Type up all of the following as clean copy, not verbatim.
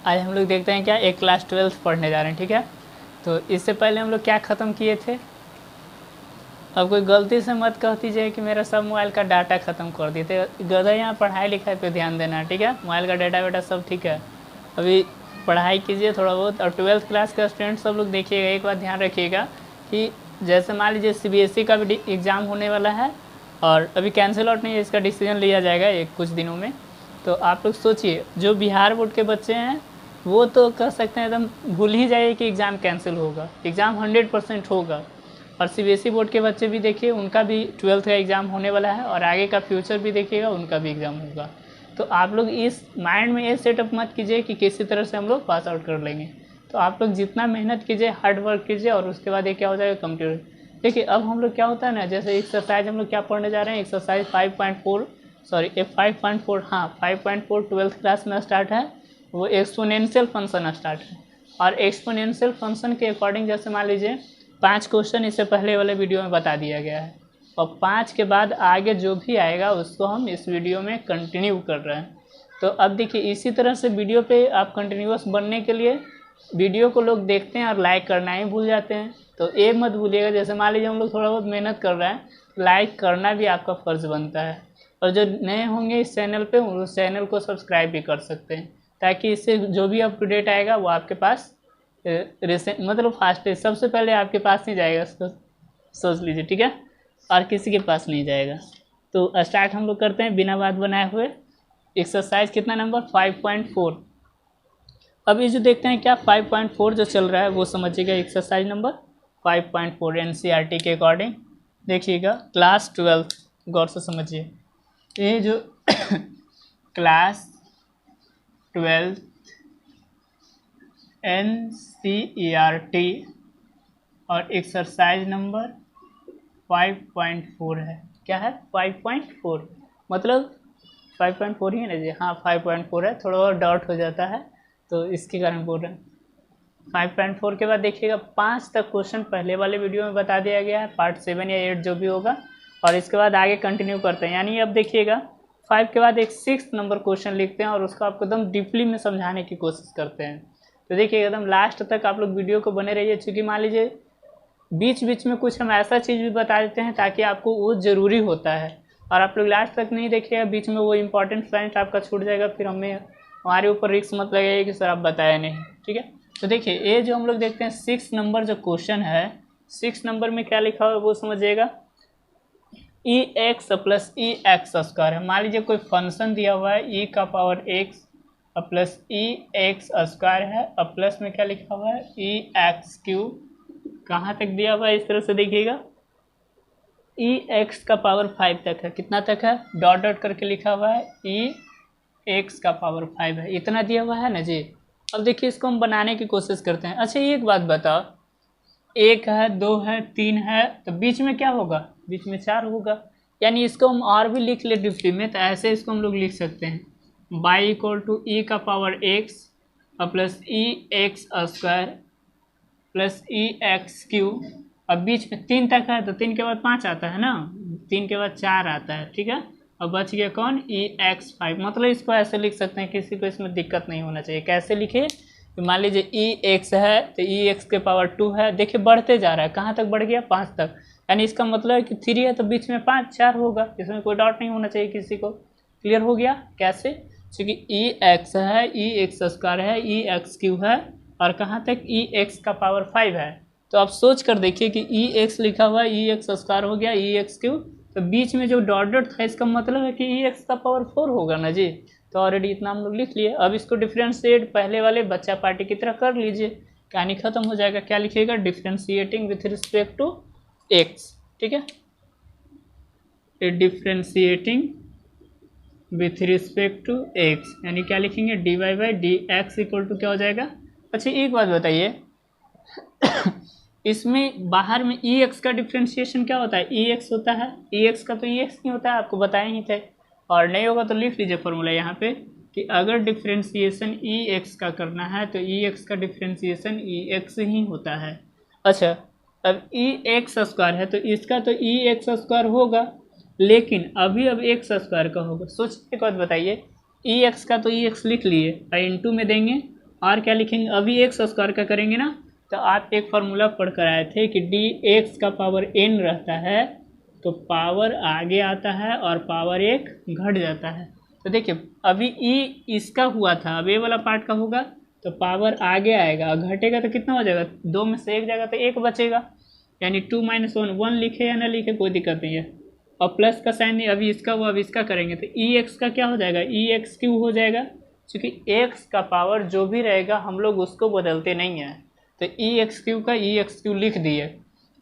आज हम लोग देखते हैं क्या एक क्लास 12 पढ़ने जा रहे हैं। ठीक है, तो इससे पहले हम लोग क्या ख़त्म किए थे। अब कोई गलती से मत कह दीजिए कि मेरा सब मोबाइल का डाटा ख़त्म कर दिए थे। गधा यहाँ पढ़ाई लिखाई पे ध्यान देना, ठीक है। मोबाइल का डाटा वेटा सब ठीक है, अभी पढ़ाई कीजिए थोड़ा बहुत। और 12th क्लास के स्टूडेंट सब लोग देखिएगा, एक बात ध्यान रखिएगा कि जैसे मान लीजिए CBSE का भी एग्ज़ाम होने वाला है और अभी कैंसिल आउट नहीं है, इसका डिसीजन लिया जाएगा एक कुछ दिनों में। तो आप लोग सोचिए, जो बिहार बोर्ड के बच्चे हैं वो तो कह सकते हैं एकदम भूल ही जाइए कि एग्ज़ाम कैंसिल होगा। एग्ज़ाम 100% होगा। और CBSE बोर्ड के बच्चे भी देखिए, उनका भी 12th का एग्ज़ाम होने वाला है और आगे का फ्यूचर भी देखिएगा, उनका भी एग्ज़ाम होगा। तो आप लोग इस माइंड में ये सेटअप मत कीजिए कि किसी तरह से हम लोग पास आउट कर लेंगे। तो आप लोग जितना मेहनत कीजिए, हार्ड वर्क कीजिए और उसके बाद ये क्या हो जाएगा, कंप्लीट। देखिए अब हम लोग क्या होता है ना, जैसे एक्सरसाइज हम लोग क्या पढ़ने जा रहे हैं, एक्सरसाइज 5.4 सॉरी 5.4 हाँ 5.4 12th क्लास में स्टार्ट है। वो एक्सपोनेंशियल फंक्शन स्टार्ट है। और एक्सपोनेंशियल फंक्शन के अकॉर्डिंग जैसे मान लीजिए 5 क्वेश्चन इससे पहले वाले वीडियो में बता दिया गया है और 5 के बाद आगे जो भी आएगा उसको हम इस वीडियो में कंटिन्यू कर रहे हैं। तो अब देखिए इसी तरह से वीडियो पे आप कंटिन्यूअस बनने के लिए वीडियो को लोग देखते हैं और लाइक करना ही भूल जाते हैं। तो ये मत भूलिएगा, जैसे मान लीजिए हम लोग थोड़ा बहुत मेहनत कर रहे हैं, लाइक करना भी आपका फ़र्ज़ बनता है। और जो नए होंगे इस चैनल पे, उस चैनल को सब्सक्राइब भी कर सकते हैं, ताकि इससे जो भी अप टू डेट आएगा वो आपके पास रिसेंट मतलब फास्ट सबसे पहले आपके पास नहीं जाएगा, सोच लीजिए, ठीक है। और किसी के पास नहीं जाएगा। तो स्टार्ट हम लोग करते हैं बिना बात बनाए हुए। एक्सरसाइज कितना नंबर 5.4। अब ये जो देखते हैं क्या 5.4 जो चल रहा है वो समझिएगा। एक्सरसाइज नंबर 5.4 NCERT के अकॉर्डिंग देखिएगा, क्लास 12 गौर से समझिए। ये जो क्लास 12 NCERT और एक्सरसाइज नंबर 5.4 है। क्या है 5.4 मतलब 5.4 ही है ना जी, हाँ 5.4 है, थोड़ा और डाउट हो जाता है तो इसके कारण बोल रहे हैं। 5.4 के बाद देखिएगा 5 तक क्वेश्चन पहले वाले वीडियो में बता दिया गया है, पार्ट 7 या 8 जो भी होगा, और इसके बाद आगे कंटिन्यू करते हैं। यानी अब देखिएगा 5 के बाद एक 6th नंबर क्वेश्चन लिखते हैं और उसको आपको एकदम डीपली में समझाने की कोशिश करते हैं। तो देखिए एकदम लास्ट तक आप लोग वीडियो को बने रहिए, क्योंकि मान लीजिए बीच बीच में कुछ हम ऐसा चीज़ भी बता देते हैं ताकि आपको वो ज़रूरी होता है, और आप लोग लास्ट तक नहीं देखिएगा, बीच में वो इंपॉर्टेंट पॉइंट आपका छूट जाएगा, फिर हमारे ऊपर रिस्क मत लगेगा कि सर आप बताया नहीं, ठीक है। तो देखिए ये जो हम लोग देखते हैं 6 नंबर जो क्वेश्चन है, 6 नंबर में क्या लिखा हुआ है वो समझिएगा। EX प्लस EX स्क्वायर है। मान लीजिए कोई फंक्शन दिया हुआ है e का power x plus EX square है, और प्लस में क्या लिखा हुआ है EX क्यूब। कहाँ तक दिया हुआ है इस तरह से देखिएगा, EX का पावर 5 तक है। कितना तक है, डॉट डॉट करके लिखा हुआ है EX का पावर 5 है, इतना दिया हुआ है ना जी। अब देखिए इसको हम बनाने की कोशिश करते हैं। अच्छा एक बात बताओ, 1 है 2 है 3 है, तो बीच में क्या होगा, बीच में 4 होगा। यानी इसको हम और भी लिख ले डिप्टी में, तो ऐसे इसको हम लोग लिख सकते हैं y इक्वल टू e का power x plus EX square plus EX cube. अब बीच में 3 तक है तो 3 के बाद 5 आता है ना, 3 के बाद 4 आता है, ठीक है। अब बच गया कौन, EX5। मतलब इसको ऐसे लिख सकते हैं, किसी को इसमें दिक्कत नहीं होना चाहिए। कैसे लिखे, तो मान लीजिए EX है तो EX के पावर 2 है, देखिए बढ़ते जा रहा है, कहाँ तक बढ़ गया 5 तक। यानी इसका मतलब है कि 3 है तो बीच में 5 4 होगा, इसमें कोई डाउट नहीं होना चाहिए किसी को। क्लियर हो गया कैसे, क्योंकि EX है EX स्क्वायर है EX क्यूब है, और कहाँ तक EX का पावर 5 है। तो आप सोच कर देखिए कि EX लिखा हुआ है EX स्क्वायर हो गया EX क्यूब, तो बीच में जो डॉट डॉट था इसका मतलब है कि EX का पावर 4 होगा ना जी। तो ऑलरेडी इतना हम लोग लिख लिए। अब इसको डिफ्रेंशिएट पहले वाले बच्चा पार्टी की तरह कर लीजिए, कहानी खत्म हो जाएगा। क्या लिखिएगा, differentiating with respect to x, ठीक है, differentiating with respect to x, यानी क्या लिखेंगे dy by d x equal to क्या हो जाएगा। अच्छा एक बात बताइए इसमें बाहर में EX का डिफ्रेंशिएशन क्या होता है, EX होता है, EX का तो EX नहीं होता है, आपको बताए ही थे। और नहीं होगा तो लिख लीजिए फॉर्मूला यहाँ पे कि अगर डिफ्रेंशिएशन EX का करना है तो EX का डिफ्रेंशिएशन EX ही होता है। अच्छा अब EX स्क्वायर है तो इसका तो EX स्क्वायर होगा, लेकिन अभी अब x स्क्वायर का होगा। सोचिए एक बात बताइए, EX का तो EX लिख लिए और इंटू में देंगे और क्या लिखेंगे, अभी एक्स स्क्वायर का करेंगे ना, तो आप एक फार्मूला पढ़ कर आए थे कि डी एक्स का पावर n रहता है तो पावर आगे आता है और पावर एक घट जाता है। तो देखिए अभी ई इसका हुआ था, अब ये वाला पार्ट का होगा तो पावर आगे आएगा, घटेगा तो कितना हो जाएगा, 2 में से एक जाएगा तो एक बचेगा, यानी 2 - 1 1 लिखे या ना लिखे कोई दिक्कत नहीं है। और प्लस का साइन नहीं, अभी इसका हुआ अब इसका करेंगे तो ई एक्स का क्या हो जाएगा, ई एक्स क्यू हो जाएगा, क्योंकि एक्स का पावर जो भी रहेगा हम लोग उसको बदलते नहीं हैं, तो ई एक्स क्यू का ई एक्स क्यू लिख दिए।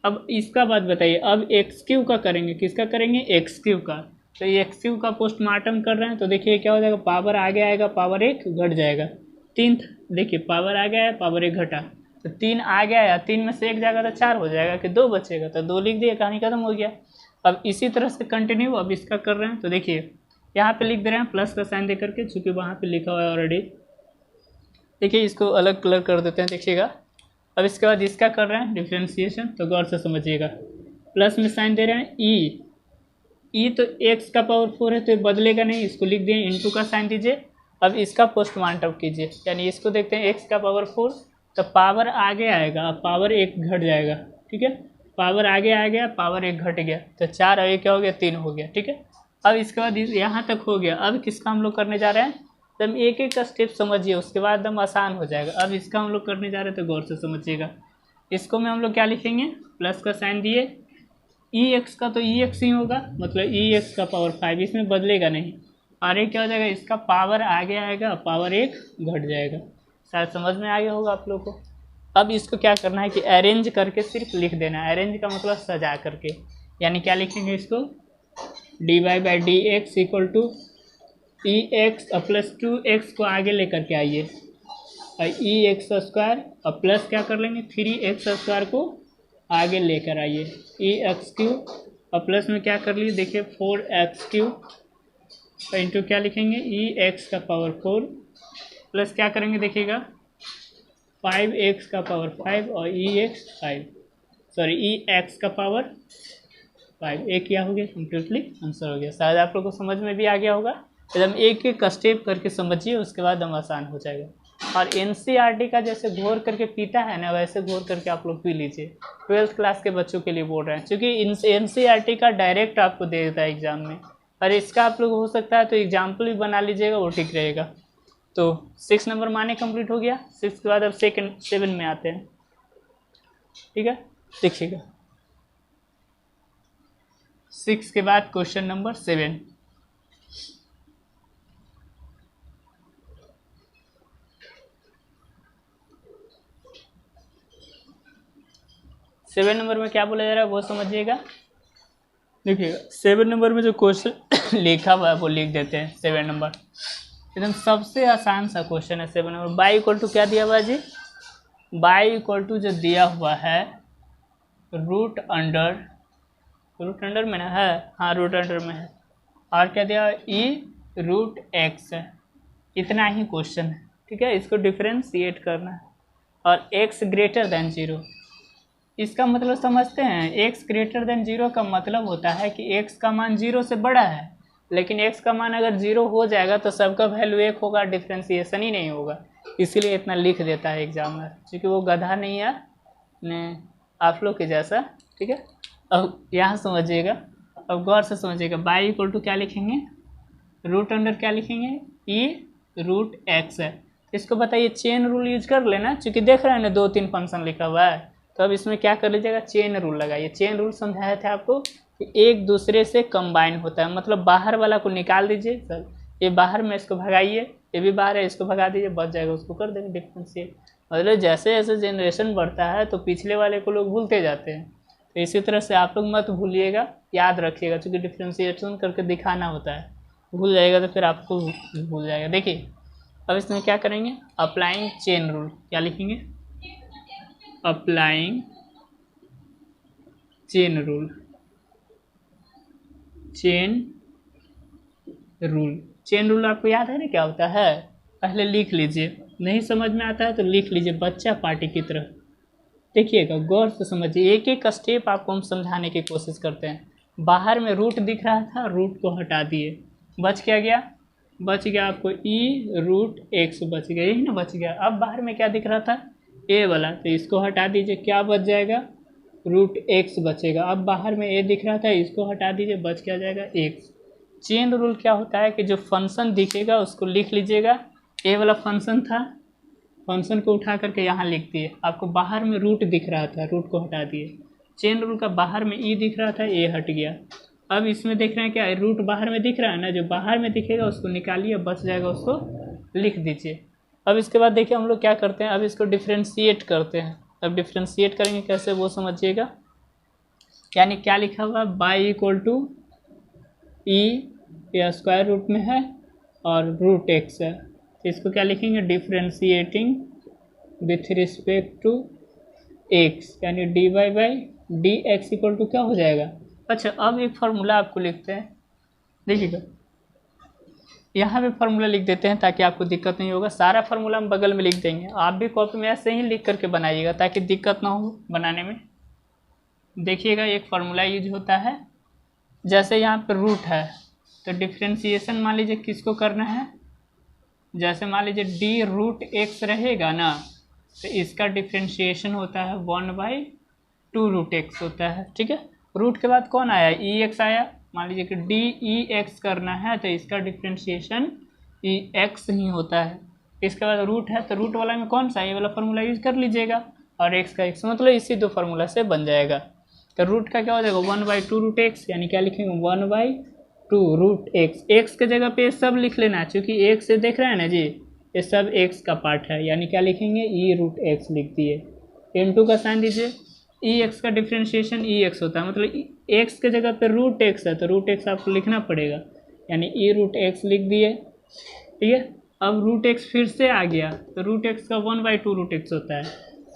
अब इसका बात बताइए, अब एक्स क्यू का करेंगे, किसका करेंगे, एक्स क्यू का। तो एक्स क्यू का पोस्टमार्टम कर रहे हैं तो देखिए क्या हो जाएगा, पावर आगे आएगा पावर एक घट जाएगा। 3 देखिए पावर आगे आया पावर एक घटा, तो 3 आगे आया, 3 में से एक जाएगा तो 4 हो जाएगा कि 2 बचेगा, तो 2 लिख दिए, कहानी खत्म हो गया। अब इसी तरह से कंटिन्यू अब इसका कर रहे हैं, तो देखिए यहाँ पे लिख दे रहे हैं प्लस का साइन दे करके, चूँकि वहाँ पे लिखा हुआ है ऑलरेडी। देखिए इसको अलग कलर कर देते हैं, देखिएगा। अब इसके बाद इसका कर रहे हैं डिफ्रेंशिएशन, तो गौर से समझिएगा। प्लस में साइन दे रहे हैं ई तो एक्स का पावर 4 है तो ये बदलेगा नहीं, इसको लिख दिए, इंटू का साइन दीजिए। अब इसका पोस्टमार्टम कीजिए, यानी इसको देखते हैं एक्स का पावर 4 तो पावर आगे आएगा, अब पावर एक घट जाएगा, ठीक है, पावर आगे आ गया पावर एक घट गया, तो 4 और 1 क्या हो गया, 3 हो गया, ठीक है। अब इसके बाद यहाँ तक हो गया, अब किसका हम लोग करने जा रहे हैं, तो हम एक एक का स्टेप समझिए, उसके बाद एकदम आसान हो जाएगा। अब इसका हम लोग करने जा रहे हैं तो गौर से समझिएगा। इसको में हम लोग क्या लिखेंगे, प्लस का साइन दिए, ई एक्स का तो ई एक्स ही होगा, मतलब ई एक्स का पावर 5, इसमें बदलेगा नहीं, और एक क्या हो जाएगा, इसका पावर आगे आएगा पावर एक घट जाएगा। शायद समझ में आ गया होगा आप लोग को। अब इसको क्या करना है कि अरेंज करके सिर्फ लिख देना है, अरेंज का मतलब सजा करके, यानी क्या लिखेंगे इसको, d y by d x equal to e x और प्लस 2x को आगे लेकर के आइए, और ई एक्स स्क्वायर और प्लस क्या कर लेंगे 3x स्क्वायर को आगे लेकर आइए, ई एक्स क्यू और प्लस में क्या कर लिए, देखिए 4x क्यू और इंटू क्या लिखेंगे, ई एक्स का पावर 4 प्लस क्या करेंगे देखिएगा 5x का पावर 5 और ई एक्स का पावर 5, एक क्या हो गया, कम्प्लीटली आंसर हो गया। शायद आप लोग को समझ में भी आ गया होगा। एकदम एक एक का स्टेप करके समझिए, उसके बाद हम आसान हो जाएगा। और एनसीईआरटी का जैसे घोर करके पीता है ना, वैसे घोर करके आप लोग पी लीजिए। 12th क्लास के बच्चों के लिए बोल रहे हैं, क्योंकि एनसीईआरटी का डायरेक्ट आपको दे देता है एग्जाम में, और इसका आप लोग हो सकता है तो एग्जाम्पल भी बना लीजिएगा, वो ठीक रहेगा। तो 6 नंबर माने कंप्लीट हो गया। 6 के बाद अब 7 में आते हैं, ठीक है, देखिएगा 6 के बाद क्वेश्चन नंबर 7। सेवन नंबर में क्या बोला जा रहा है वो समझिएगा। देखिएगा 7 नंबर में जो क्वेश्चन लिखा हुआ है वो लिख देते हैं। 7 नंबर एकदम सबसे आसान सा क्वेश्चन है। 7 नंबर बाई इक्वल टू क्या दिया हुआ है जी, बाई इक्वल टू जो दिया हुआ है रूट अंडर में ना है, हाँ रूट अंडर में है, और क्या दिया ई रूट एक्स है। इतना ही क्वेश्चन है, ठीक है। इसको डिफरेंशिएट करना है और x ग्रेटर देन 0, इसका मतलब समझते हैं। x ग्रेटर देन 0 का मतलब होता है कि x का मान 0 से बड़ा है, लेकिन x का मान अगर 0 हो जाएगा तो सबका वैल्यू 1 होगा, डिफ्रेंशिएशन ही नहीं होगा। इसीलिए इतना लिख देता है एग्जामिनर, क्योंकि वो गधा नहीं है ने आप लोग के जैसा, ठीक है। अब यहाँ समझिएगा, अब गौर से समझिएगा। बाई इक्वल टू क्या लिखेंगे, रूट अंडर क्या लिखेंगे, ई रूट एक्स है। इसको बताइए चेन रूल यूज कर लेना, क्योंकि देख रहे हैं ना 2-3 फंक्शन लिखा हुआ है, तो अब इसमें क्या कर लीजिएगा, चेन रूल लगाइए। चेन रूल समझाया था आपको कि एक दूसरे से कंबाइन होता है, मतलब बाहर वाला को निकाल दीजिए, सर ये बाहर में इसको भगाइए, ये भी बाहर है इसको भगा दीजिए, बच जाएगा, उसको कर देंगे डिफरेंशिएट। मतलब जैसे जैसे जनरेशन बढ़ता है तो पिछले वाले को लोग भूलते जाते हैं, तो इसी तरह से आप लोग मत भूलिएगा, याद रखिएगा, क्योंकि डिफरेंशिएशन करके दिखाना होता है। भूल जाएगा तो फिर आपको भूल जाएगा। देखिए अब इसमें क्या करेंगे, अप्लाइंग चेन रूल, क्या लिखेंगे, applying chain rule, chain rule आपको याद है ना क्या होता है, पहले लिख लीजिए, नहीं समझ में आता है तो लिख लीजिए बच्चा पार्टी की तरह। देखिएगा गौर से समझिए, एक एक स्टेप आपको हम समझाने की कोशिश करते हैं। बाहर में रूट दिख रहा था, रूट को हटा दिए, बच क्या गया बच गया आपको e√x बच गया, यही ना बच गया। अब बाहर में क्या दिख रहा था, a वाला, तो इसको हटा दीजिए, क्या बच जाएगा, √x बचेगा। अब बाहर में a दिख रहा था, इसको हटा दीजिए, बच क्या जाएगा, x। चेन रूल क्या होता है कि जो फंक्शन दिखेगा उसको लिख लीजिएगा, a वाला फंक्शन था, फंक्शन को उठा करके यहाँ लिख दिए। आपको बाहर में रूट दिख रहा था, रूट को हटा दिए। चेन रूल का बाहर में e दिख रहा था, a हट गया। अब इसमें देख रहे हैं क्या, रूट बाहर में दिख रहा है ना, जो बाहर में दिखेगा उसको निकालिए, बच जाएगा, उसको लिख दीजिए। अब इसके बाद देखिए हम लोग क्या करते हैं, अब इसको डिफ्रेंशिएट करते हैं। अब डिफ्रेंशिएट करेंगे कैसे वो समझिएगा, यानी क्या लिखा हुआ, बाई इक्वल टू ई या स्क्वायर रूट में है और √x है, तो इसको क्या लिखेंगे, differentiating with respect to x, यानी dy/dx इक्वल टू क्या हो जाएगा। अच्छा, अब एक फार्मूला आपको लिखते हैं, देखिएगा यहाँ पे फार्मूला लिख देते हैं ताकि आपको दिक्कत नहीं होगा। सारा फार्मूला हम बगल में लिख देंगे, आप भी कॉपी में ऐसे ही लिख करके बनाइएगा ताकि दिक्कत ना हो बनाने में। देखिएगा एक फार्मूला यूज होता है, जैसे यहाँ पे रूट है तो डिफ्रेंशिएशन मान लीजिए किसको करना है, जैसे मान लीजिए d√x रहेगा ना, तो इसका डिफ्रेंशिएशन होता है 1/2√x होता है, ठीक है। रूट के बाद कौन आया, e(x) आया, मान लीजिए कि dx करना है तो इसका डिफ्रेंशिएशन x ही होता है। इसके बाद रूट है तो रूट वाला में कौन सा, ये वाला फार्मूला यूज कर लीजिएगा, और x का x, मतलब इसी दो फार्मूला से बन जाएगा। तो रूट का क्या हो जाएगा, 1/2√x, यानी क्या लिखेंगे, 1/2√x। x के जगह पे सब लिख लेना, क्योंकि x से देख रहे हैं ना जी, ये सब x का पार्ट है, यानी क्या लिखेंगे, e√x लिख दिए। m2 का साइन दीजिए, ex का डिफ्रेंशिएशन ex होता है, मतलब x के जगह पे √x है तो √x आपको लिखना पड़ेगा, यानी e√x लिख दिए, ठीक है। अब √x फिर से आ गया तो √x का 1/2√x होता है,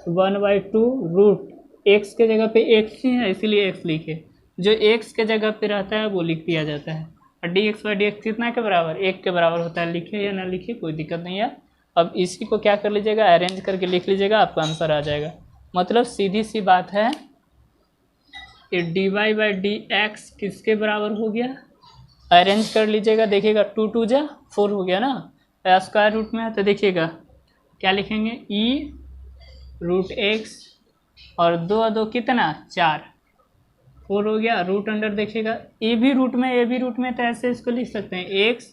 1/2√x के जगह पे x ही है इसीलिए x लिखे, जो x के जगह पे रहता है वो लिख दिया जाता है। और dx/dx कितना के बराबर, 1 के बराबर होता है, लिखे या ना लिखे कोई दिक्कत नहीं है। अब इसी को क्या कर लीजिएगा, अरेंज करके लिख लीजिएगा, आपका आंसर आ जाएगा। मतलब सीधी सी बात है, ये dy/dx किसके बराबर हो गया, अरेंज कर लीजिएगा, देखिएगा 2 2 जा 4 हो गया ना, स्क्वायर रूट में है तो देखिएगा क्या लिखेंगे, e√x और 2 2 कितना 4, 4 हो गया, रूट अंडर देखिएगा ए भी रूट में तो ऐसे इसको लिख सकते हैं, x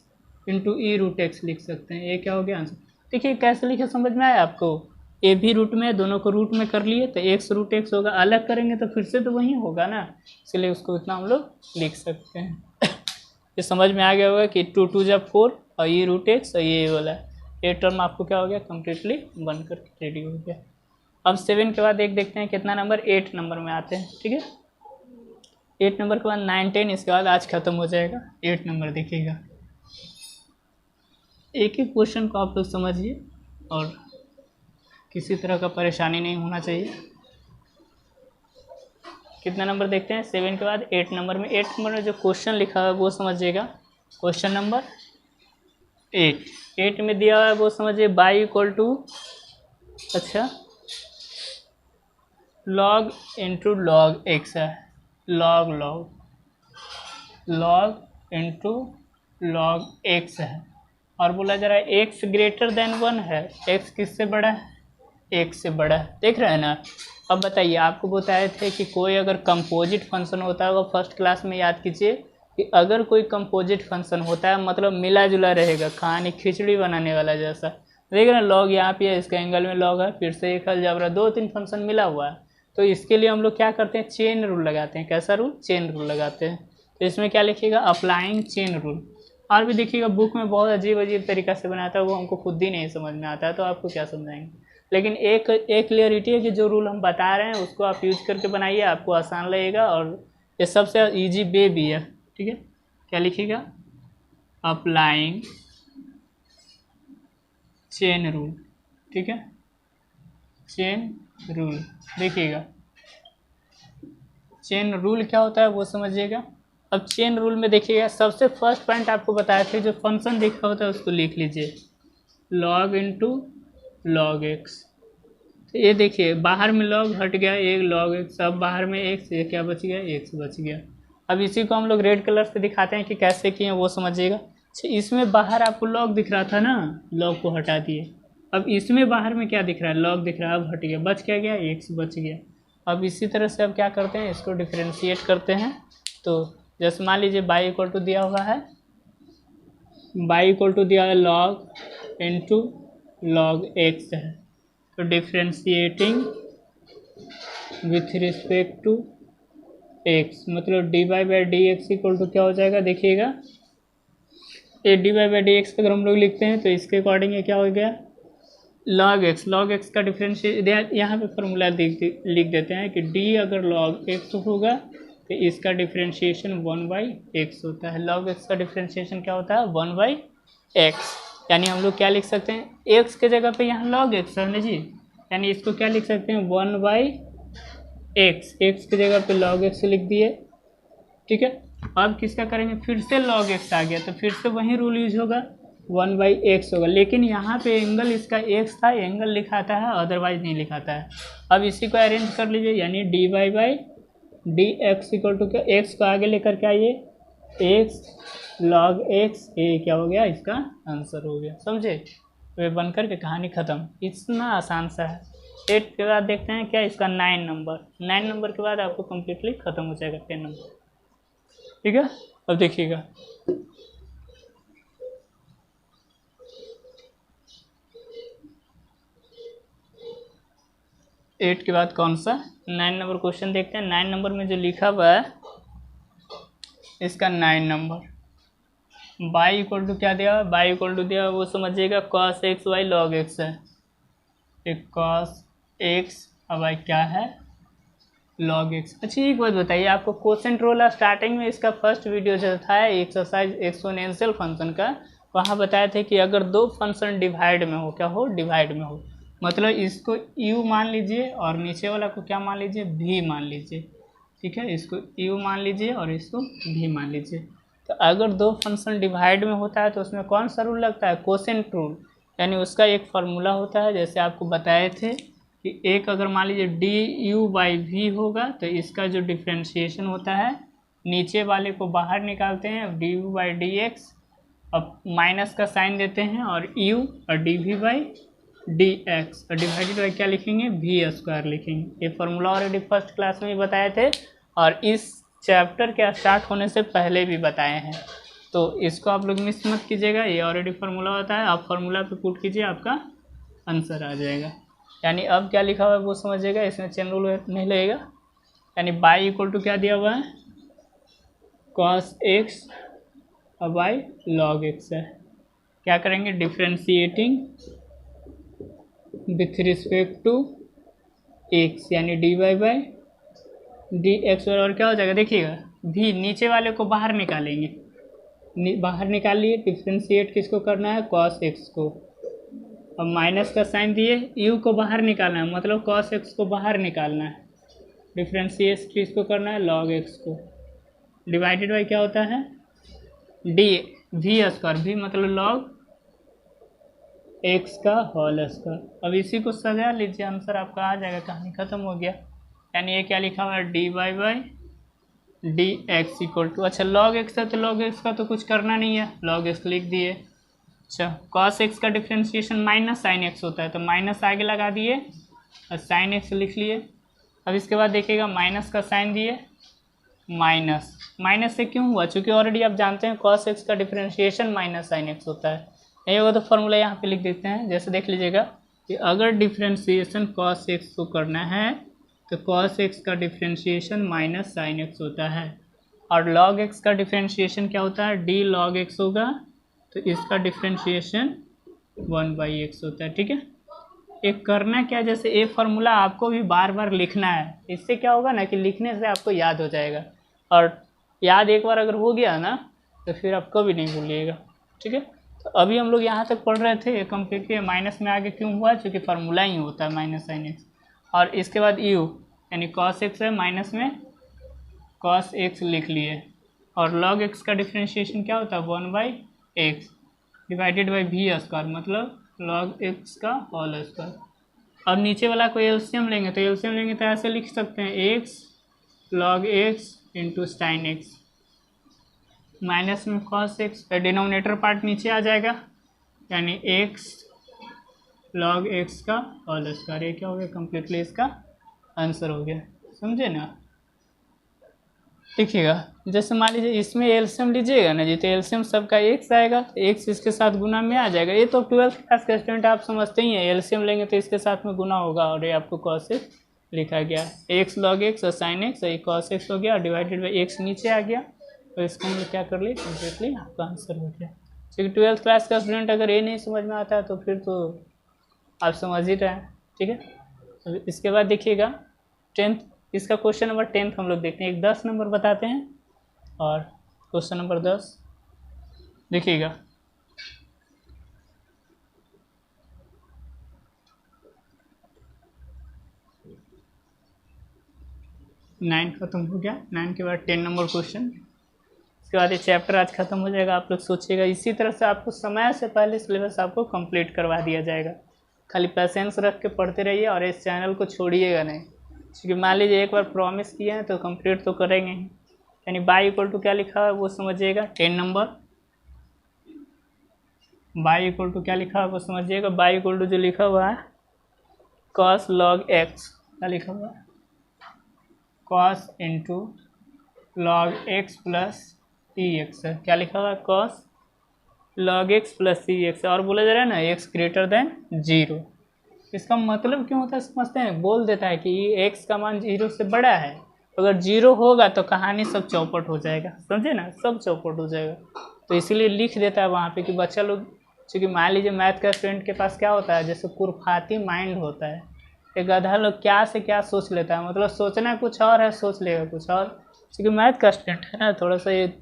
× e√x लिख सकते हैं, ये क्या हो गया आंसर। देखिए कैसे लिखे समझ में आया आपको, ए भी रूट में, दोनों को रूट में कर लिए तो x√x होगा, अलग करेंगे तो फिर से तो वही होगा ना, इसलिए उसको इतना हम लोग लिख सकते हैं। ये समझ में आ गया होगा कि 2 2 जा 4 और e√x और ये वाला, ये टर्म आपको क्या हो गया, कम्प्लीटली बन कर रेडी हो गया। अब 7 के बाद एक देखते हैं कितना नंबर, 8 नंबर में आते हैं, ठीक है। 8 नंबर के बाद 9 10, इसके बाद आज खत्म हो जाएगा। 8 नंबर देखिएगा, एक ही क्वेश्चन को आप लोग समझिए और किसी तरह का परेशानी नहीं होना चाहिए। कितना नंबर देखते हैं 7 के बाद 8 नंबर में। 8 नंबर में जो क्वेश्चन लिखा हुआ है वो समझिएगा, क्वेश्चन नंबर 8 में दिया हुआ है वो समझिए, बाई इक्वल टू, अच्छा log इंटू log x है, log इंटू log x है, और बोला जा रहा है x ग्रेटर देन 1 है, x किससे बड़ा है, x से बड़ा है, देख रहे हैं ना। अब बताइए, आपको बताए थे कि कोई अगर कंपोजिट फंक्शन होता है, वो फर्स्ट क्लास में याद कीजिए कि अगर कोई कंपोजिट फंक्शन होता है मतलब मिला जुला रहेगा, कहानी खिचड़ी बनाने वाला जैसा, देख रहे हैं लॉग यहाँ पे है, इसका एंगल में लॉग है, फिर से एक अलजेब्रा, 2-3 फंक्शन मिला हुआ है, तो इसके लिए हम लोग क्या करते हैं, चेन रूल लगाते हैं। कैसा रूल, चेन रूल लगाते हैं। तो इसमें क्या लिखिएगा, अप्लाइंग चेन रूल। और भी देखिएगा बुक में बहुत अजीब तरीक़ा से बनाता है, वो हमको खुद ही नहीं समझ में आता है, तो आपको क्या समझाएंगे। लेकिन एक क्लियरिटी है कि जो रूल हम बता रहे हैं उसको आप यूज करके बनाइए, आपको आसान लगेगा, और ये सबसे ईजी वे भी है, ठीक है। क्या लिखिएगा, अप्लाइंग चेन रूल, ठीक है, चेन रूल। देखिएगा चेन रूल क्या होता है वो समझिएगा। अब चेन रूल में देखिएगा सबसे फर्स्ट पॉइंट आपको बताया थे, जो फंक्शन लिखा होता है उसको लिख लीजिए, log इंटू log x। तो ये देखिए बाहर में log हट गया, एक log x, अब बाहर में x, ये क्या बच गया, x बच गया। अब इसी को हम लोग रेड कलर से दिखाते हैं कि कैसे किए वो समझिएगा। अच्छा, इसमें बाहर आपको लॉग दिख रहा था ना, लॉग को हटा दिए। अब इसमें बाहर में क्या दिख रहा है, लॉग दिख रहा है, अब हट गया, बच क्या गया, एक्स बच गया। अब इसी तरह से अब क्या करते हैं, इसको डिफ्रेंशिएट करते हैं। तो जैसे मान लीजिए बाई इक्वल टू दिया हुआ है, बाई इक्वल टू दिया है लॉग इंटू लॉग एक्स है। तो differentiating with respect to x, मतलब d y by d x equal to क्या हो जाएगा, देखिएगा a d y by d x अगर हम लोग लिखते हैं तो इसके अकॉर्डिंग ये क्या हो गया, लॉग एक्स का डिफ्रेंशिएट यहाँ पे फॉर्मूला लिख देते हैं कि डी अगर लॉग एक्स होगा तो इसका डिफ्रेंशिएशन 1/x होता है। लॉग एक्स का डिफ्रेंशिएशन क्या होता है, 1/x। यानी हम लोग क्या लिख सकते हैं, एक्स के जगह पे यहाँ लॉग एक्स है ना जी, यानी इसको क्या लिख सकते हैं 1/x, एक्स की जगह पे लॉग एक्स लिख दिए, ठीक है। अब किसका करेंगे, फिर से लॉग एक्स आ गया तो फिर से वही रूल यूज होगा, 1/x होगा। लेकिन यहाँ पे एंगल इसका x था, एंगल लिखाता है, अदरवाइज नहीं लिखाता है। अब इसी को अरेंज कर लीजिए, यानी d y by d x equal to क्या, एक्स को आगे लेकर के आइए, एक्स लॉग एक्स, ये क्या हो गया, इसका आंसर हो गया, समझे। वे बनकर के कहानी ख़त्म, इतना आसान सा है। 8 के बाद देखते हैं क्या, इसका 9 नंबर के बाद आपको कम्प्लीटली ख़त्म हो जाएगा 10 नंबर, ठीक है। अब देखिएगा 8 के बाद कौन सा 9 नंबर क्वेश्चन देखते हैं। 9 नंबर में जो लिखा हुआ है इसका 9 नंबर बाई इक्वल टू क्या दिया, बाई इक्वल टू दिया वो समझिएगा cos x y log x है, एक कॉस एक्स और वाई क्या है, लॉग एक्स। अच्छा एक बात बताइए, आपको क्वेश्चन रोल स्टार्टिंग में इसका फर्स्ट वीडियो जो था एक्सरसाइज एक्सपोनेंशियल फंक्शन का, वहाँ बताए थे कि अगर दो फंक्शन डिवाइड में हो, क्या हो, डिवाइड में हो, मतलब इसको u मान लीजिए और नीचे वाला को क्या मान लीजिए, v मान लीजिए, ठीक है। इसको u मान लीजिए और इसको v मान लीजिए। तो अगर दो फंक्शन डिवाइड में होता है तो उसमें कौन सा रूल लगता है, कोसेंट रूल, यानी उसका एक फार्मूला होता है। जैसे आपको बताए थे कि एक अगर मान लीजिए डी यू बाई वी होगा तो इसका जो डिफ्रेंशिएशन होता है, नीचे वाले को बाहर निकालते हैं d u by d x, अब माइनस का साइन देते हैं और u और d v by d x और डिवाइडेड बाई क्या लिखेंगे, वी स्क्वायर लिखेंगे। ये फार्मूला ऑलरेडी फर्स्ट क्लास में ही बताए थे और इस चैप्टर के स्टार्ट होने से पहले भी बताए हैं, तो इसको आप लोग मिस मत कीजिएगा। ये ऑलरेडी फार्मूला होता है, आप फार्मूला पे पुट कीजिए, आपका आंसर आ जाएगा। यानी अब क्या लिखा हुआ है वो समझिएगा, इसमें चेन रूल नहीं लगेगा। यानी बाई इक्वल टू क्या दिया हुआ है, कॉस एक्स और बाई लॉग एक्स है। क्या करेंगे, differentiating with respect to x, यानी d y by d x, और क्या हो जाएगा देखिएगा, भी नीचे वाले को बाहर निकालेंगे, बाहर निकाल लिए, डिफ्रेंशिएट किसको करना है, कॉस एक्स को, अब माइनस का साइन दिए, यू को बाहर निकालना है, मतलब कॉस एक्स को बाहर निकालना है, डिफ्रेंशिएट किसको करना है, लॉग एक्स को, डिवाइडेड बाई क्या होता है, डी वी स्क्वायर, भी मतलब लॉग एक्स का होल स्क्वायर। अब इसी को सजा लीजिए, आंसर आपका आ जाएगा, कहानी खत्म हो गया। यानी ये क्या लिखा हुआ है, d y by d x equal to, अच्छा लॉग एक्स है तो लॉग एक्स का तो कुछ करना नहीं है, लॉग एक्स लिख दिए। अच्छा कॉस एक्स का डिफ्रेंशिएशन माइनस साइन एक्स होता है तो माइनस आगे लगा दिए और साइन एक्स लिख लिए। अब इसके बाद देखिएगा माइनस का साइन दिए, माइनस से क्यों हुआ, चूँकि ऑलरेडी आप जानते हैं कॉस एक्स का डिफ्रेंशिएशन माइनस साइन एक्स होता है, नहीं होगा तो फॉर्मूला यहाँ पे लिख देते हैं। जैसे देख लीजिएगा कि अगर डिफ्रेंशिएशन कॉस एक्स को करना है तो कॉस एक्स का डिफ्रेंशिएशन माइनस साइन एक्स होता है, और लॉग एक्स का डिफ्रेंशिएशन क्या होता है, डी लॉग एक्स होगा, तो इसका डिफ्रेंशिएशन 1/x होता है, ठीक है। एक करना क्या, जैसे ये फार्मूला आपको भी बार बार लिखना है, इससे क्या होगा ना कि लिखने से आपको याद हो जाएगा, और याद एक बार अगर हो गया ना तो फिर आप कभी नहीं भूलिएगा, ठीक है। तो अभी हम लोग यहाँ तक पढ़ रहे थे, कंप्लीट किए, माइनस में आगे क्यों हुआ, क्योंकि फार्मूला ही होता है माइनस साइन एक्स, और इसके बाद यू यानी कॉस एक्स है, माइनस में कॉस एक्स लिख लिए, और लॉग एक्स का डिफ्रेंशिएशन क्या होता है 1/x divided by v square, मतलब लॉग एक्स का होल स्क्वायर। अब नीचे वाला को एलसीएम लेंगे तो ऐसे लिख सकते हैं x log x into sine x, minus में cos x, डिनोमिनेटर पार्ट नीचे आ जाएगा, यानी x log x का होल स्क्वायर। ये क्या हो गया, कंप्लीटली इसका आंसर हो गया, समझे ना। देखिएगा, जैसे मान लीजिए इसमें एलसीएम लीजिएगा ना जी, तो एलसीएम सबका x आएगा, तो x इसके साथ गुना में आ जाएगा। ये तो 12th क्लास का स्टूडेंट आप समझते ही हैं, एलसीएम लेंगे तो इसके साथ में गुना होगा, और ये आपको cos x लिखा गया, x log x और sin x, ये cos x हो गया, डिवाइडेड बाई x नीचे आ गया, तो इसको हम लोग क्या कर लिए, कम्प्लीटली आपका आंसर हो गया। क्योंकि 12th क्लास का स्टूडेंट अगर ये नहीं समझ में आता है तो फिर तो आप समझ ही रहे हैं, ठीक है। तो इसके बाद देखिएगा 10th, इसका क्वेश्चन नंबर 10th हम लोग देखते हैं, एक 10 नंबर बताते हैं, और क्वेश्चन नंबर 10 देखिएगा। नाइन खत्म हो गया, 9 के बाद 10 नंबर क्वेश्चन, इसके बाद ये चैप्टर आज खत्म हो जाएगा। आप लोग सोचिएगा, इसी तरह से आपको समय से पहले सिलेबस आपको कंप्लीट करवा दिया जाएगा। खाली पैसेंस रख के पढ़ते रहिए और इस चैनल को छोड़िएगा नहीं, क्योंकि मान लीजिए एक बार प्रॉमिस किए हैं तो कंप्लीट तो करेंगे ही। यानी बाई इक्वल टू क्या लिखा हुआ है वो समझिएगा, 10 नंबर बाई इक्वल टू क्या लिखा हुआ है वो समझिएगा। बाई इक्वल टू जो लिखा हुआ है cos log x, क्या लिखा हुआ है, cos into log x plus e x है, क्या लिखा हुआ है, cos log x plus e x, और बोला जा रहा है ना x ग्रेटर देन 0। इसका मतलब क्यों होता है समझते हैं, बोल देता है कि x का मान 0 से बड़ा है, अगर 0 होगा तो कहानी सब चौपट हो जाएगा, समझे ना, सब चौपट हो जाएगा। तो इसीलिए लिख देता है वहाँ पे कि बच्चा लोग, क्योंकि मान लीजिए मैथ का स्टूडेंट के पास क्या होता है, जैसे कुरफाती माइंड होता है, एक गधा लोग क्या से क्या सोच लेता है, मतलब सोचना कुछ और है, सोच लेगा कुछ और, क्योंकि मैथ का स्टूडेंट है ना, थोड़ा सा ये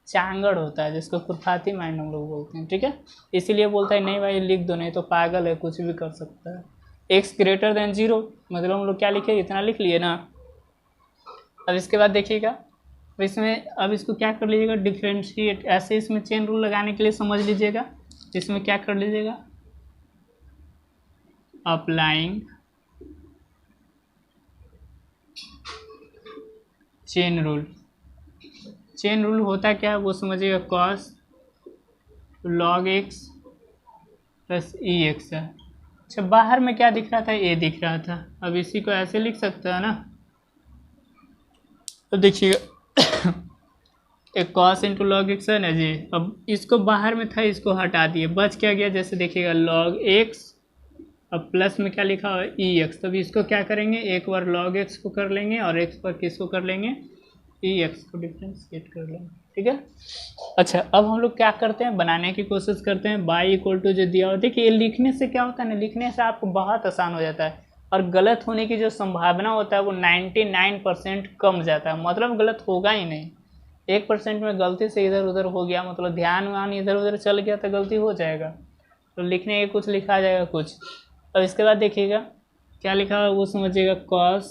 चांगड़ होता है, जिसको कुरफाती माइंड हम लोग बोलते हैं, ठीक है। इसीलिए बोलता है नहीं भाई लिख दो, नहीं तो पागल है, कुछ भी कर सकता है। x ग्रेटर देन 0 मतलब हम लोग क्या लिखे, इतना लिख लिए ना। अब इसके बाद देखिएगा, इसमें अब इसको क्या कर लीजिएगा, डिफ्रेंशिएट, ऐसे इसमें चेन रूल लगाने के लिए समझ लीजिएगा, इसमें क्या कर लीजिएगा, applying chain rule. Chain rule होता क्या है वो समझिएगा, cos log x plus e x है। अच्छा, बाहर में क्या दिख रहा था, ए दिख रहा था, अब इसी को ऐसे लिख सकता है ना। तो देखिएगा एक cos इंटू लॉग एक्स है ना जी, अब इसको बाहर में था, इसको हटा दिए, बच क्या गया, जैसे देखिएगा log x, अब प्लस में क्या लिखा हुआ है ई एक्स, तभी इसको क्या करेंगे, एक बार log x को कर लेंगे और x पर किसको कर लेंगे, ई एक्स को डिफ्रेंशिएट कर लेंगे, ठीक है। अच्छा, अब हम लोग क्या करते हैं, बनाने की कोशिश करते हैं। बाई इक्वल टू जो दिया हो, देखिए लिखने से क्या होता है ना, लिखने से आपको बहुत आसान हो जाता है, और गलत होने की जो संभावना होता है वो 99% कम जाता है, मतलब गलत होगा ही नहीं। 1% में गलती से इधर उधर हो गया, मतलब ध्यान वान इधर उधर चल गया तो गलती हो जाएगा, तो लिखने के कुछ लिखा जाएगा कुछ। अब इसके बाद देखिएगा क्या लिखा है वो समझिएगा, cos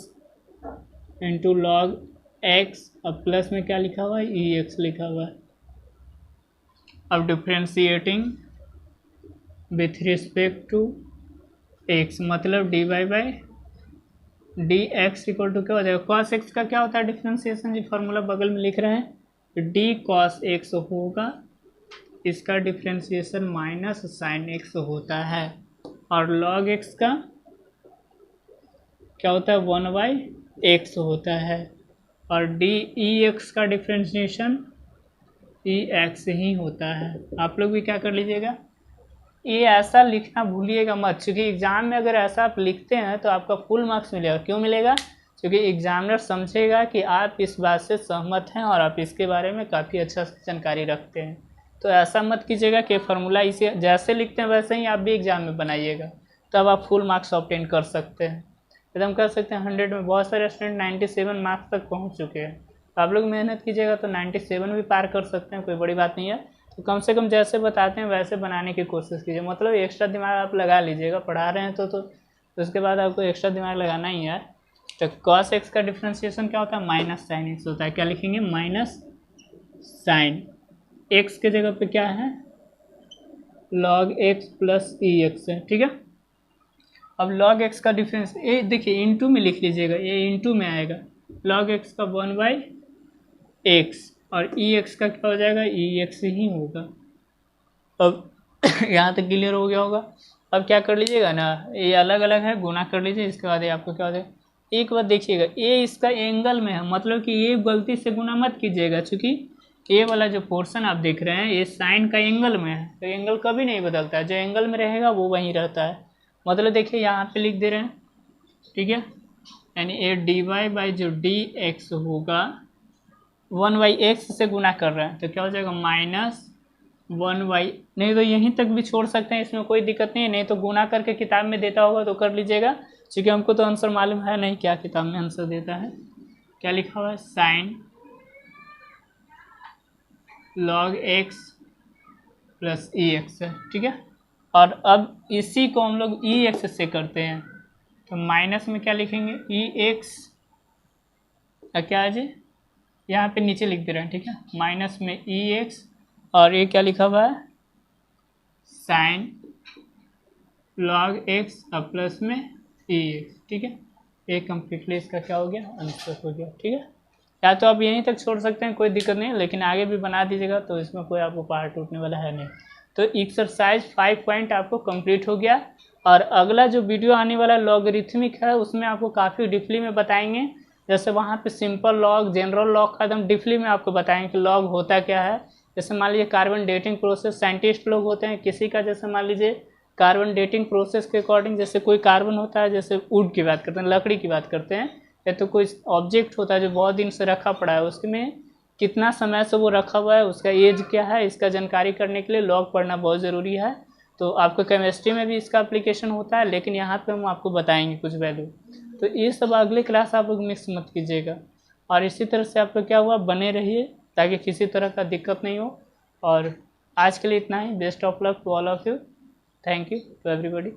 इंटू लॉग एक्स, अब प्लस में क्या लिखा हुआ है, ई एक्स लिखा हुआ है। अब differentiating with respect to x, मतलब d y by d x equal to क्या हो जाएगा, cos एक्स का क्या होता है डिफ्रेंशिएशन जी, फॉर्मूला बगल में लिख रहे हैं, डी cos एक्स होगा, इसका डिफ्रेंशिएशन माइनस साइन एक्स होता है, और log एक्स का क्या होता है 1/x होता है, और डी ई एक्स का डिफ्रेंशिएशन ई एक्स ही होता है। आप लोग भी क्या कर लीजिएगा, ये ऐसा लिखना भूलिएगा मत, क्योंकि एग्ज़ाम में अगर ऐसा आप लिखते हैं तो आपका फुल मार्क्स मिलेगा। क्यों मिलेगा, क्योंकि एग्जामिनर समझेगा कि आप इस बात से सहमत हैं और आप इसके बारे में काफ़ी अच्छा जानकारी रखते हैं। तो ऐसा मत कीजिएगा कि फार्मूला इसे जैसे लिखते हैं वैसे ही आप भी एग्ज़ाम में बनाइएगा, तब आप फुल मार्क्स ऑब्टेन कर सकते हैं, एकदम कर सकते हैं 100 में। बहुत सारे स्टूडेंट 97 मार्क्स तक पहुंच चुके हैं, तो आप लोग मेहनत कीजिएगा तो 97 भी पार कर सकते हैं, कोई बड़ी बात नहीं है। तो कम से कम जैसे बताते हैं वैसे बनाने की कोशिश कीजिए, मतलब एक्स्ट्रा दिमाग आप लगा लीजिएगा, पढ़ा रहे हैं तो उसके बाद आपको एक्स्ट्रा दिमाग लगाना ही है। तो cos x का डिफ्रेंशिएशन क्या होता है, माइनस साइन एक्स होता है। क्या लिखेंगे, माइनस साइन एक्स के जगह पे क्या है, log x plus e x है, ठीक है। अब log x का डिफरेंस ये देखिए इंटू में लिख लीजिएगा, ये इंटू में आएगा, log x का 1/x और ई एक्स का क्या हो जाएगा, ई एक्स ही होगा। अब यहाँ तक क्लियर हो गया होगा। अब क्या कर लीजिएगा ना, ये अलग अलग है, गुना कर लीजिए, इसके बाद ये आपको क्या हो जाएगा। एक बात देखिएगा, ये इसका एंगल में है, मतलब कि ये गलती से गुना मत कीजिएगा, क्योंकि ये वाला जो पोर्शन आप देख रहे हैं ये साइन का एंगल में है, तो एंगल कभी नहीं बदलता है, जो एंगल में रहेगा वो वहीं रहता है। मतलब देखिए यहाँ पे लिख दे रहे हैं, ठीक है, यानी ये डी वाई बाई जो डी एक्स होगा 1/x से गुना कर रहे हैं, तो क्या हो जाएगा -1/, नहीं तो यहीं तक भी छोड़ सकते हैं, इसमें कोई दिक्कत नहीं है, नहीं तो गुना करके किताब में देता होगा तो कर लीजिएगा, क्योंकि हमको तो आंसर मालूम है नहीं क्या किताब में आंसर देता है। क्या लिखा हुआ है, sign log x plus e x है, ठीक है। और अब इसी को हम लोग ई एक्स से करते हैं, तो माइनस में क्या लिखेंगे, ई एक्स क्या है जी, यहाँ पे नीचे लिख दे रहे हैं, ठीक है, माइनस में ई एक्स, और ये क्या लिखा हुआ है, साइन log x और प्लस में ई एक्स, ठीक है। ये कम्प्लीटली इसका क्या हो गया, आंसर हो गया, ठीक है। या तो आप यहीं तक छोड़ सकते हैं, कोई दिक्कत नहीं, लेकिन आगे भी बना दीजिएगा, तो इसमें कोई आपको पहाड़ टूटने वाला है नहीं। तो एक्सरसाइज 5 पॉइंट आपको कंप्लीट हो गया। और अगला जो वीडियो आने वाला लॉगरिथमिक है, उसमें आपको काफ़ी डीपली में बताएंगे, जैसे वहाँ पे सिंपल लॉग, जनरल लॉग का एकदम डीपली में आपको बताएंगे कि लॉग होता क्या है। जैसे मान लीजिए कार्बन डेटिंग प्रोसेस, साइंटिस्ट लोग होते हैं, किसी का जैसे मान लीजिए कार्बन डेटिंग प्रोसेस के अकॉर्डिंग, जैसे कोई कार्बन होता है, जैसे वुड की बात करते हैं, लकड़ी की बात करते हैं, या तो कोई ऑब्जेक्ट होता है जो बहुत दिन से रखा पड़ा है, उसमें कितना समय से वो रखा हुआ है, उसका एज क्या है, इसका जानकारी करने के लिए लॉग पढ़ना बहुत ज़रूरी है। तो आपको केमिस्ट्री में भी इसका एप्लीकेशन होता है, लेकिन यहाँ पे हम आपको बताएंगे कुछ वैल्यू। तो ये सब अगले क्लास आप लोग मिस मत कीजिएगा। और इसी तरह से आप लोग क्या हुआ, बने रहिए ताकि किसी तरह का दिक्कत नहीं हो। और आज के लिए इतना ही। Best of luck to all of you. Thank you to everybody.